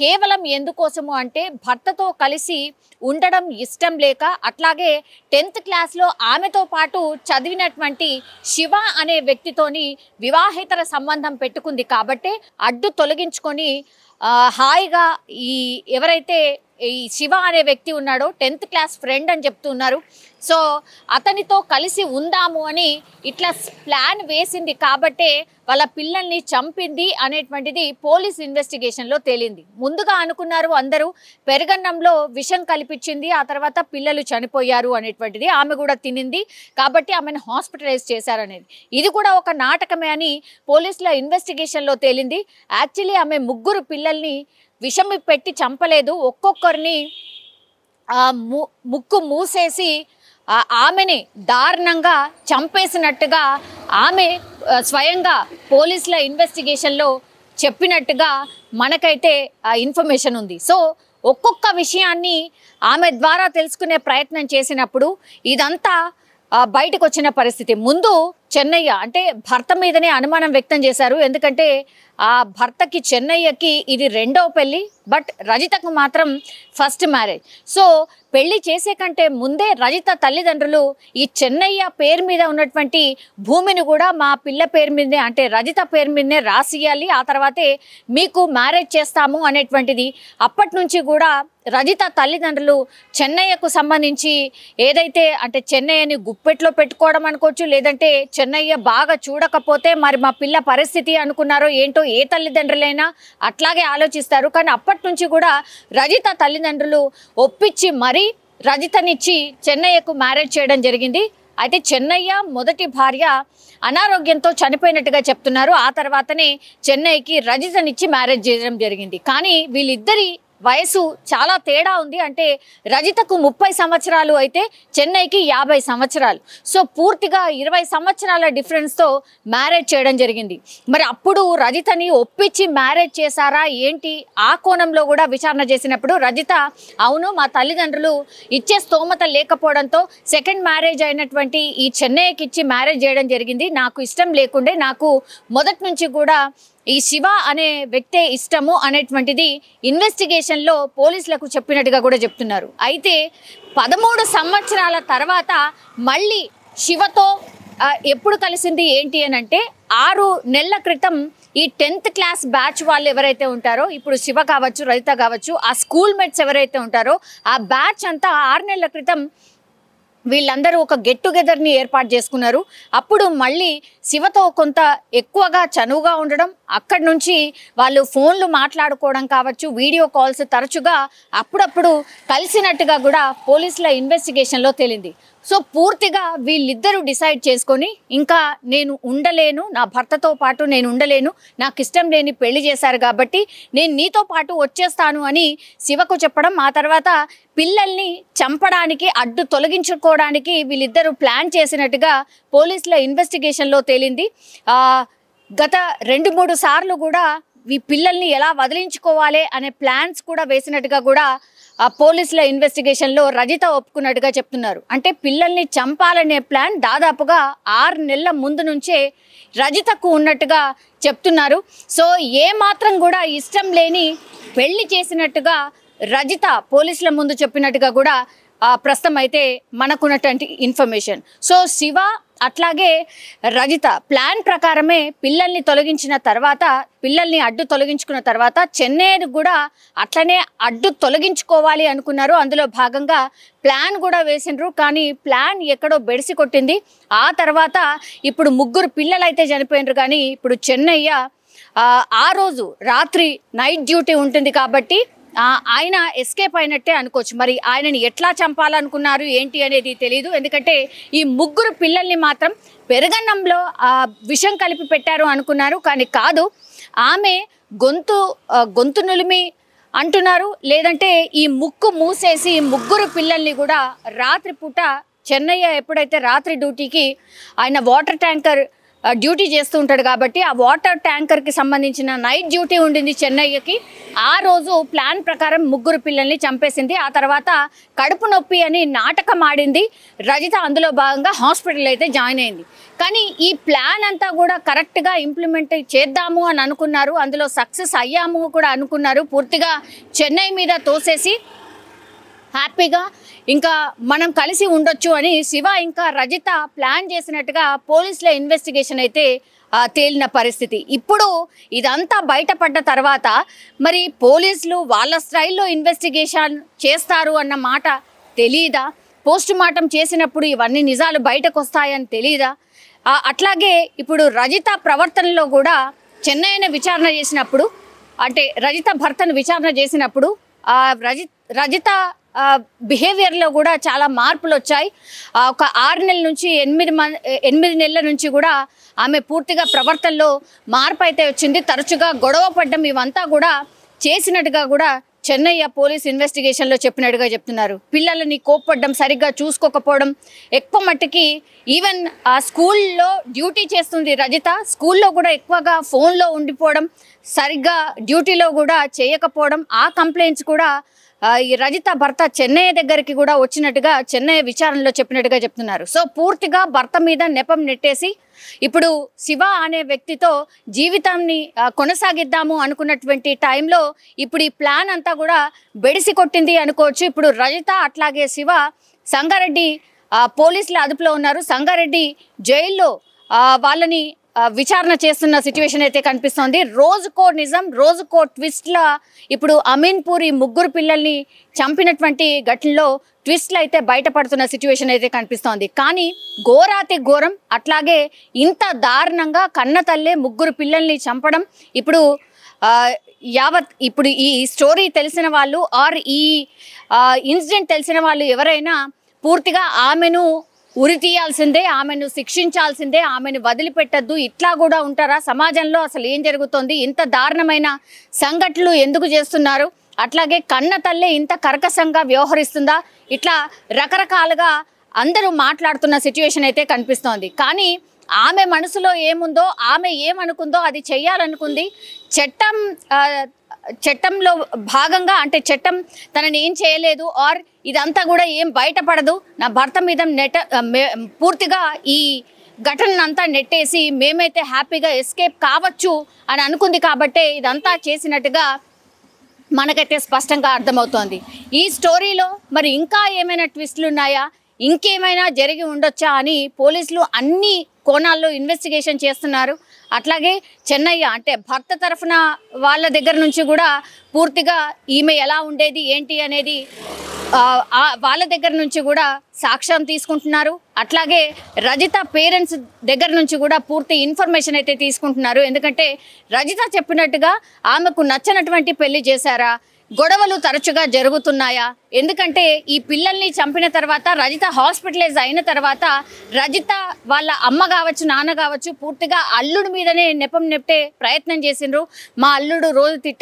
కేవలం ఎందుకోసము అంటే భర్తతో కలిసి ఉండడం ఇష్టం లేక, అట్లాగే 10th క్లాస్లో ఆమెతో పాటు చదివినటువంటి శివ అనే వ్యక్తితోని వివాహేతర సంబంధం పెట్టుకుంది కాబట్టి అడ్డు తొలగించుకొని హాయిగా ఈ ఎవరైతే ఈ శివ అనే వ్యక్తి ఉన్నాడో 10th క్లాస్ ఫ్రెండ్ అని చెప్తున్నారు. సో అతనితో కలిసి ఉందాము అని ఇట్లా ప్లాన్ వేసింది కాబట్టే వాళ్ళ పిల్లల్ని చంపింది అనేటువంటిది పోలీస్ ఇన్వెస్టిగేషన్లో తేలింది. ముందుగా అనుకున్నారు అందరూ పెరుగన్నంలో విషం కల్పించింది, ఆ తర్వాత పిల్లలు చనిపోయారు అనేటువంటిది, ఆమె కూడా తినింది కాబట్టి ఆమెను హాస్పిటలైజ్ చేశారనేది. ఇది కూడా ఒక నాటకమే అని పోలీసుల ఇన్వెస్టిగేషన్లో తేలింది. యాక్చువల్లీ ఆమె 3 పిల్లల్ని విషం పెట్టి చంపలేదు, ఒక్కొక్కరిని ముక్కు మూసేసి ఆమెని దారుణంగా చంపేసినట్టుగా ఆమె స్వయంగా పోలీసుల ఇన్వెస్టిగేషన్లో చెప్పినట్టుగా మనకైతే ఇన్ఫర్మేషన్ ఉంది. సో ఒక్కొక్క విషయాన్ని ఆమె ద్వారా తెలుసుకునే ప్రయత్నం చేసినప్పుడు ఇదంతా బయటకు వచ్చిన పరిస్థితి. ముందు చెన్నయ్య అంటే భర్త మీదనే అనుమానం వ్యక్తం చేశారు. ఎందుకంటే ఆ భర్తకి చెన్నయ్యకి ఇది 2వ పెళ్ళి, బట్ రజితకు మాత్రం ఫస్ట్ మ్యారేజ్. సో పెళ్లి చేసే కంటే ముందే రజిత తల్లిదండ్రులు ఈ చెన్నయ్య పేరు మీద ఉన్నటువంటి భూమిని కూడా మా పిల్ల పేరు మీదనే అంటే రజిత పేరు మీదనే రాసియాలి, ఆ తర్వాతే మీకు మ్యారేజ్ చేస్తాము అనేటువంటిది అప్పటి నుంచి కూడా రజిత తల్లిదండ్రులు చెన్నయ్యకు సంబంధించి ఏదైతే అంటే చెన్నయ్యని గుప్పెట్లో పెట్టుకోవడం అనుకోవచ్చు, లేదంటే చెన్నయ్య బాగా చూడకపోతే మరి మా పిల్ల పరిస్థితి అనుకున్నారో ఏంటో ఏ తల్లిదండ్రులైనా అట్లాగే ఆలోచిస్తారు. కానీ అప్పటి నుంచి కూడా రజిత తల్లిదండ్రులు ఒప్పించి మరీ రజితనిచ్చి చెన్నయ్యకు మ్యారేజ్ చేయడం జరిగింది. అయితే చెన్నయ్య మొదటి భార్య అనారోగ్యంతో చనిపోయినట్టుగా చెప్తున్నారు. ఆ తర్వాతనే చెన్నయ్యకి రజితనిచ్చి మ్యారేజ్ చేయడం జరిగింది. కానీ వీళ్ళిద్దరి వయసు చాలా తేడా ఉంది. అంటే రజితకు 30 సంవత్సరాలు అయితే చెన్నైకి 50 సంవత్సరాలు. సో పూర్తిగా 20 సంవత్సరాల డిఫరెన్స్తో మ్యారేజ్ చేయడం జరిగింది. మరి అప్పుడు రజితని ఒప్పించి మ్యారేజ్ చేశారా ఏంటి, ఆ కోణంలో కూడా విచారణ చేసినప్పుడు రజిత అవును మా తల్లిదండ్రులు ఇచ్చే స్తోమత లేకపోవడంతో సెకండ్ మ్యారేజ్ అయినటువంటి ఈ చెన్నైకి ఇచ్చి మ్యారేజ్ చేయడం జరిగింది. నాకు ఇష్టం లేకుండే, నాకు మొదటి నుంచి కూడా ఈ శివ అనే వ్యక్తే ఇష్టము అనేటువంటిది ఇన్వెస్టిగేషన్లో పోలీసులకు చెప్పినట్టుగా కూడా చెప్తున్నారు. అయితే 13 సంవత్సరాల తర్వాత మళ్ళీ శివతో ఎప్పుడు కలిసింది ఏంటి అని అంటే 6 నెలల క్రితం ఈ 10th క్లాస్ బ్యాచ్ వాళ్ళు ఎవరైతే ఉంటారో, ఇప్పుడు శివ కావచ్చు రజిత కావచ్చు, ఆ స్కూల్ మేట్స్ ఎవరైతే ఉంటారో ఆ బ్యాచ్ అంతా 6 నెలల క్రితం వీళ్ళందరూ ఒక గెట్ టుగెదర్ని ఏర్పాటు చేసుకున్నారు. అప్పుడు మళ్ళీ శివతో కొంత ఎక్కువగా చనువుగా ఉండడం, అక్కడి నుంచి వాళ్ళు ఫోన్లు మాట్లాడుకోవడం కావచ్చు, వీడియో కాల్స్ తరచుగా అప్పుడప్పుడు కలిసినట్టుగా కూడా పోలీసుల ఇన్వెస్టిగేషన్లో తేలింది. సో పూర్తిగా వీళ్ళిద్దరూ డిసైడ్ చేసుకొని ఇంకా నేను ఉండలేను, నా భర్తతో పాటు నేను ఉండలేను, నాకు ఇష్టం లేని పెళ్లి చేశారు కాబట్టి నేను నీతో పాటు వచ్చేస్తాను అని శివకు చెప్పడం, ఆ తర్వాత పిల్లల్ని చంపడానికి అడ్డు తొలగించుకోవడానికి వీళ్ళిద్దరూ ప్లాన్ చేసినట్టుగా పోలీసుల ఇన్వెస్టిగేషన్లో తేలింది. గత 2-3 సార్లు కూడా ఈ పిల్లల్ని ఎలా వదిలించుకోవాలి అనే ప్లాన్స్ కూడా వేసినట్టుగా కూడా పోలీసుల ఇన్వెస్టిగేషన్లో రజిత ఒప్పుకున్నట్టుగా చెప్తున్నారు. అంటే పిల్లల్ని చంపాలనే ప్లాన్ దాదాపుగా 6 నెలల ముందు నుంచే రజితకు ఉన్నట్టుగా చెప్తున్నారు. సో ఏ మాత్రం కూడా ఇష్టం లేని పెళ్లి చేసినట్టుగా రజిత పోలీసుల ముందు చెప్పినట్టుగా కూడా ప్రస్తుతం అయితే మనకున్నటువంటి ఇన్ఫర్మేషన్. సో శివ అట్లాగే రజిత ప్లాన్ ప్రకారమే పిల్లల్ని తొలగించిన తర్వాత, పిల్లల్ని అడ్డు తొలగించుకున్న తర్వాత చెన్నైని కూడా అట్లనే అడ్డు తొలగించుకోవాలి అనుకున్నారు. అందులో భాగంగా ప్లాన్ కూడా వేసిండ్రు. కానీ ప్లాన్ ఎక్కడో బెడిసి కొట్టింది. ఆ తర్వాత ఇప్పుడు 3 పిల్లలు అయితే చనిపోయినరు. కానీ ఇప్పుడు చెన్నయ్య ఆ రోజు రాత్రి నైట్ డ్యూటీ ఉంటుంది కాబట్టి ఆయన ఎస్కేప్ అయినట్టే అనుకోవచ్చు. మరి ఆయనని ఎట్లా చంపాలనుకున్నారు ఏంటి అనేది తెలియదు. ఎందుకంటే ఈ 3 పిల్లల్ని మాత్రం పెరుగన్నంలో విషం కలిపి పెట్టారు అనుకున్నారు. కానీ కాదు, ఆమె గొంతు నులిమి అంటున్నారు, లేదంటే ఈ ముక్కు మూసేసి 3 పిల్లల్ని కూడా రాత్రిపూట చెన్నయ్య ఎప్పుడైతే రాత్రి డ్యూటీకి ఆయన వాటర్ ట్యాంకర్ డ్యూటీ చేస్తూ ఉంటాడు కాబట్టి ఆ వాటర్ ట్యాంకర్కి సంబంధించిన నైట్ డ్యూటీ ఉండింది చెన్నయ్యకి. ఆ రోజు ప్లాన్ ప్రకారం 3 పిల్లల్ని చంపేసింది. ఆ తర్వాత కడుపు నొప్పి అని నాటకం ఆడింది రజిత. అందులో భాగంగా హాస్పిటల్ అయితే జాయిన్ అయింది. కానీ ఈ ప్లాన్ అంతా కూడా కరెక్ట్గా ఇంప్లిమెంట్ చేద్దాము అని అనుకున్నారు, అందులో సక్సెస్ అయ్యాము కూడా అనుకున్నారు. పూర్తిగా చెన్నై మీద తోసేసి హ్యాపీగా ఇంకా మనం కలిసి ఉండొచ్చు అని శివ ఇంకా రజిత ప్లాన్ చేసినట్టుగా పోలీసుల ఇన్వెస్టిగేషన్ అయితే తేలిన పరిస్థితి. ఇప్పుడు ఇదంతా బయటపడ్డ తర్వాత మరి పోలీసులు వాళ్ళ స్టైల్లో ఇన్వెస్టిగేషన్ చేస్తారు అన్న మాట తెలీదా? పోస్ట్ మార్టం చేసినప్పుడు ఇవన్నీ నిజాలు బయటకు వస్తాయని తెలీదా? అట్లాగే ఇప్పుడు రజిత ప్రవర్తనలో కూడా చెన్నైని విచారణ చేసినప్పుడు, అంటే రజిత భర్తను విచారణ చేసినప్పుడు రజిత బిహేవియర్లో కూడా చాలా మార్పులు వచ్చాయి. ఒక 6 నెలల నుంచి 8 నెలల నుంచి కూడా ఆమె పూర్తిగా ప్రవర్తనలో మార్పు అయితే వచ్చింది. తరచుగా గొడవ పడ్డం ఇవంతా కూడా చేసినట్టుగా కూడా చెన్నయ్య పోలీస్ ఇన్వెస్టిగేషన్లో చెప్పినట్టుగా చెప్తున్నారు. పిల్లలని కోప్పడ్డం, సరిగ్గా చూసుకోకపోవడం, ఎక్కువ మట్టుకి ఈవెన్ ఆ స్కూల్లో డ్యూటీ చేస్తుంది రజిత, స్కూల్లో కూడా ఎక్కువగా ఫోన్లో ఉండిపోవడం, సరిగ్గా డ్యూటీలో కూడా చేయకపోవడం, ఆ కంప్లైంట్స్ కూడా ఈ రజిత భర్త చెన్నయ్య దగ్గరికి కూడా వచ్చినట్టుగా చెన్నయ్య విచారణలో చెప్పినట్టుగా చెప్తున్నారు. సో పూర్తిగా భర్త మీద నెపం నెట్టేసి ఇప్పుడు శివ అనే వ్యక్తితో జీవితాన్ని కొనసాగిద్దాము అనుకున్నటువంటి టైంలో ఇప్పుడు ఈ ప్లాన్ అంతా కూడా బెడిసి కొట్టింది అనుకోవచ్చు. ఇప్పుడు రజిత అట్లాగే శివ సంగారెడ్డి పోలీసుల అదుపులో ఉన్నారు. సంగారెడ్డి జైల్లో వాళ్ళని విచారణ చేస్తున్న సిచ్యువేషన్ అయితే కనిపిస్తోంది. రోజుకో నిజం, రోజుకో ట్విస్ట్లా ఇప్పుడు అమీన్పూర్ 3 పిల్లల్ని చంపినటువంటి ఘటనలో ట్విస్ట్లు అయితే బయటపడుతున్న సిచ్యువేషన్ అయితే కనిపిస్తోంది. కానీ ఘోరాతి ఘోరం, అట్లాగే ఇంత దారుణంగా కన్న తల్లే 3 పిల్లల్ని చంపడం ఇప్పుడు ఇప్పుడు ఈ స్టోరీ తెలిసిన వాళ్ళు ఆర్ ఈ ఇన్సిడెంట్ తెలిసిన వాళ్ళు ఎవరైనా పూర్తిగా ఆమెను ఉరి తీయాల్సిందే, ఆమెను శిక్షించాల్సిందే, ఆమెను వదిలిపెట్టద్దు. ఇట్లా కూడా ఉంటారా? సమాజంలో అసలు ఏం జరుగుతోంది? ఇంత దారుణమైన సంఘటనలు ఎందుకు చేస్తున్నారు? అట్లాగే కన్న తల్లే ఇంత కర్కశంగా వ్యవహరిస్తుందా? ఇట్లా రకరకాలుగా అందరూ మాట్లాడుతున్న సిచ్యువేషన్ అయితే కనిపిస్తోంది. కానీ ఆమె మనసులో ఏముందో, ఆమె ఏమనుకుందో అది చెయ్యాలనుకుంది. చట్టంలో భాగంగా, అంటే చట్టం తనని ఏం చేయలేదు ఆర్ ఇదంతా కూడా ఏం బయటపడదు, నా భర్త మీద పూర్తిగా ఈ ఘటనంతా నెట్టేసి మేమైతే హ్యాపీగా ఎస్కేప్ కావచ్చు అని అనుకుంది. కాబట్టే ఇదంతా చేసినట్టుగా మనకైతే స్పష్టంగా అర్థమవుతోంది. ఈ స్టోరీలో మరి ఇంకా ఏమైనా ట్విస్టులు ఉన్నాయా, ఇంకేమైనా జరిగి ఉండొచ్చా అని పోలీసులు అన్ని కోణాల్లో ఇన్వెస్టిగేషన్ చేస్తున్నారు. అట్లాగే చెన్నయ్య అంటే భర్త తరఫున వాళ్ళ దగ్గర నుంచి కూడా పూర్తిగా ఈమె ఎలా ఉండేది ఏంటి అనేది వాళ్ళ దగ్గర నుంచి కూడా సాక్ష్యం తీసుకుంటున్నారు. అట్లాగే రజిత పేరెంట్స్ దగ్గర నుంచి కూడా పూర్తి ఇన్ఫర్మేషన్ అయితే తీసుకుంటున్నారు. ఎందుకంటే రజిత చెప్పినట్టుగా ఆమెకు నచ్చనటువంటి పెళ్లి చేశారా, గొడవలు తరచుగా జరుగుతున్నాయా? ఎందుకంటే ఈ పిల్లల్ని చంపిన తర్వాత రజిత హాస్పిటలైజ్ అయిన తర్వాత రజిత వాళ్ళ అమ్మ కావచ్చు, నాన్న కావచ్చు పూర్తిగా అల్లుడి మీదనే నెపం నెట్టే ప్రయత్నం చేసిండ్రు. మా అల్లుడు రోజు తిట్టే